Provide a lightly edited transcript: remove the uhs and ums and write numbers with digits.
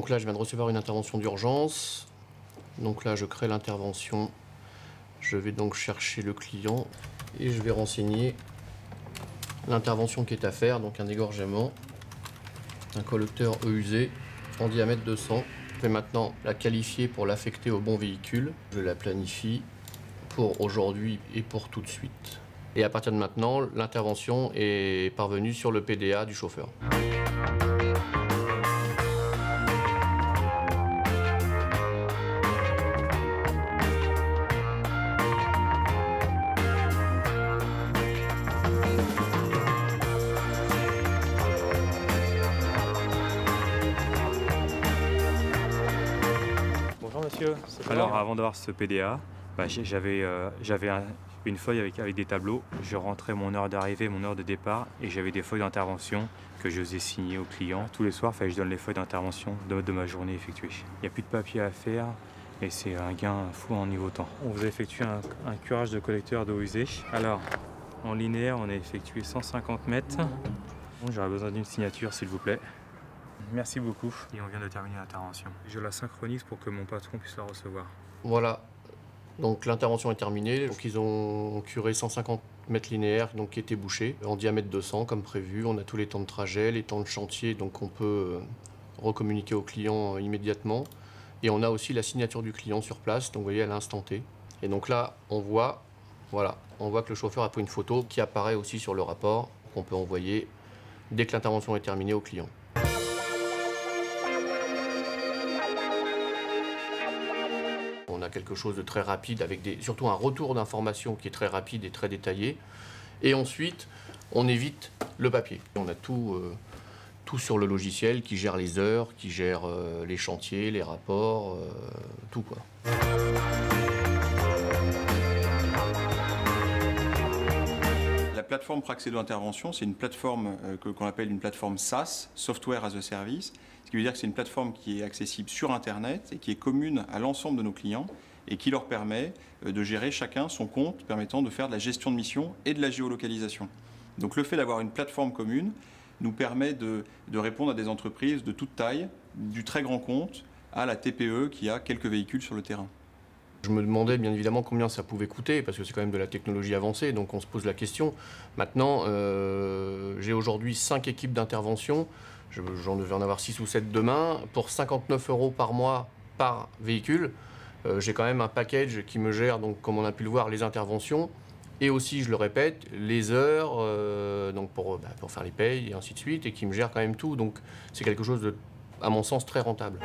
Donc là, je viens de recevoir une intervention d'urgence. Donc là, je crée l'intervention. Je vais donc chercher le client et je vais renseigner l'intervention qui est à faire. Donc un égorgement, un collecteur EUZ en diamètre 200. Je vais maintenant la qualifier pour l'affecter au bon véhicule. Je la planifie pour aujourd'hui et pour tout de suite. Et à partir de maintenant, l'intervention est parvenue sur le PDA du chauffeur. Bonjour monsieur. Alors avant d'avoir ce PDA, j'avais une feuille avec des tableaux. Je rentrais mon heure d'arrivée, mon heure de départ et j'avais des feuilles d'intervention que je faisais signer aux clients. Tous les soirs, il fallait que je donne les feuilles d'intervention de ma journée effectuée. Il n'y a plus de papier à faire et c'est un gain fou en niveau temps. On vous a effectué un curage de collecteur d'eau usée. Alors en linéaire, on a effectué 150 mètres. Bon, j'aurais besoin d'une signature s'il vous plaît. Merci beaucoup. Et on vient de terminer l'intervention. Je la synchronise pour que mon patron puisse la recevoir. Voilà, donc l'intervention est terminée. Donc ils ont curé 150 mètres linéaires donc, qui étaient bouchés en diamètre 200 comme prévu. On a tous les temps de trajet, les temps de chantier, donc on peut recommuniquer au client immédiatement. Et on a aussi la signature du client sur place, donc vous voyez à l'instant T. Et donc là, on voit que le chauffeur a pris une photo qui apparaît aussi sur le rapport qu'on peut envoyer dès que l'intervention est terminée au client. On a quelque chose de très rapide avec surtout un retour d'information qui est très rapide et très détaillé. Et ensuite, on évite le papier. On a tout sur le logiciel qui gère les heures, qui gère les chantiers, les rapports, tout quoi. La plateforme Praxedo Intervention, c'est une plateforme qu'on appelle une plateforme SaaS, Software as a Service, ce qui veut dire que c'est une plateforme qui est accessible sur Internet et qui est commune à l'ensemble de nos clients et qui leur permet de gérer chacun son compte, permettant de faire de la gestion de mission et de la géolocalisation. Donc le fait d'avoir une plateforme commune nous permet de répondre à des entreprises de toute taille, du très grand compte à la TPE qui a quelques véhicules sur le terrain. Je me demandais bien évidemment combien ça pouvait coûter, parce que c'est quand même de la technologie avancée, donc on se pose la question. Maintenant, j'ai aujourd'hui 5 équipes d'intervention, j'en devais en avoir 6 ou 7 demain, pour 59 € par mois par véhicule. J'ai quand même un package qui me gère, donc, comme on a pu le voir, les interventions, et aussi, je le répète, les heures donc pour faire les payes et ainsi de suite, et qui me gère quand même tout. Donc c'est quelque chose de, à mon sens, très rentable.